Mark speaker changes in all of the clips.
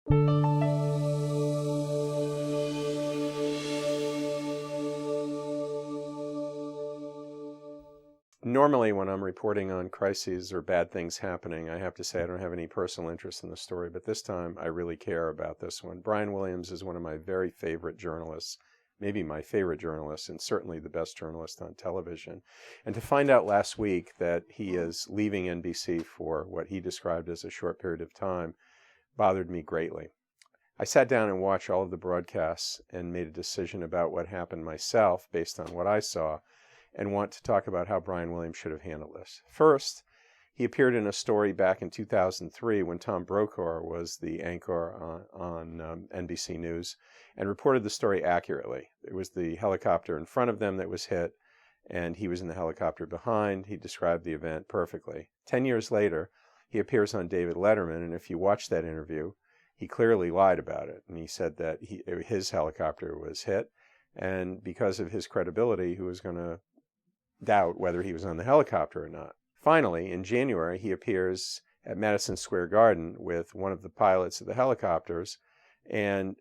Speaker 1: Normally, when I'm reporting on crises or bad things happening, I have to say I don't have any personal interest in the story, but this time I really care about this one. Brian Williams is one of my very favorite journalists, maybe my favorite journalist, and certainly the best journalist on television. And to find out last week that he is leaving NBC for what he described as a short period of time bothered me greatly. I sat down and watched all of the broadcasts and made a decision about what happened myself based on what I saw, and want to talk about how Brian Williams should have handled this. First, he appeared in a story back in 2003 when Tom Brokaw was the anchor on NBC News and reported the story accurately. It was the helicopter in front of them that was hit, and he was in the helicopter behind. He described the event perfectly. 10 years later, he appears on David Letterman, and if you watch that interview, he clearly lied about it. And he said that his helicopter was hit, and because of his credibility, who was going to doubt whether he was on the helicopter or not. Finally, in January, he appears at Madison Square Garden with one of the pilots of the helicopters, and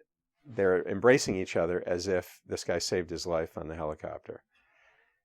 Speaker 1: they're embracing each other as if this guy saved his life on the helicopter.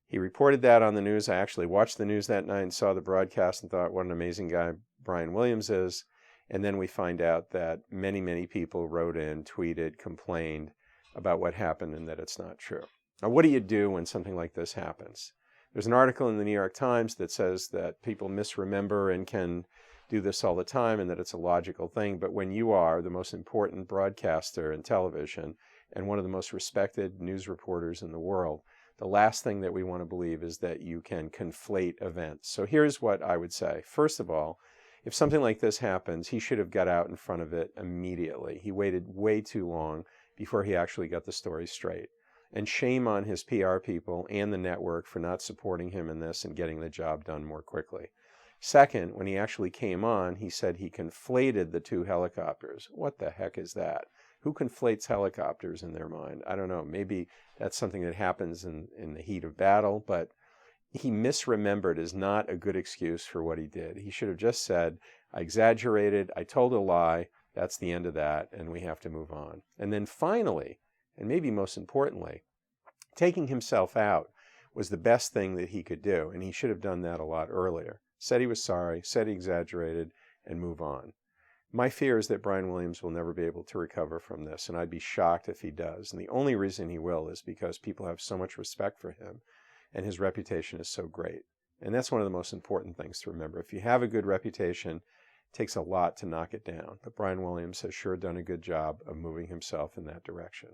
Speaker 1: He reported that on the news. I actually watched the news that night and saw the broadcast and thought, what an amazing guy Brian Williams is. And then we find out that many, many people wrote in, tweeted, complained about what happened and that it's not true. Now, what do you do when something like this happens? There's an article in the New York Times that says that people misremember and can do this all the time and that it's a logical thing. But when you are the most important broadcaster in television and one of the most respected news reporters in the world, the last thing that we want to believe is that you can conflate events. So here's what I would say. First of all, if something like this happens, he should have got out in front of it immediately. He waited way too long before he actually got the story straight. And shame on his PR people and the network for not supporting him in this and getting the job done more quickly. Second, when he actually came on, he said he conflated the two helicopters. What the heck is that? Who conflates helicopters in their mind? I don't know. Maybe that's something that happens in the heat of battle, but he misremembered is not a good excuse for what he did. He should have just said, I exaggerated, I told a lie, that's the end of that, and we have to move on. And then finally, and maybe most importantly, taking himself out was the best thing that he could do, and he should have done that a lot earlier. Said he was sorry, said he exaggerated, and move on. My fear is that Brian Williams will never be able to recover from this, and I'd be shocked if he does. And the only reason he will is because people have so much respect for him, and his reputation is so great. And that's one of the most important things to remember. If you have a good reputation, it takes a lot to knock it down. But Brian Williams has sure done a good job of moving himself in that direction.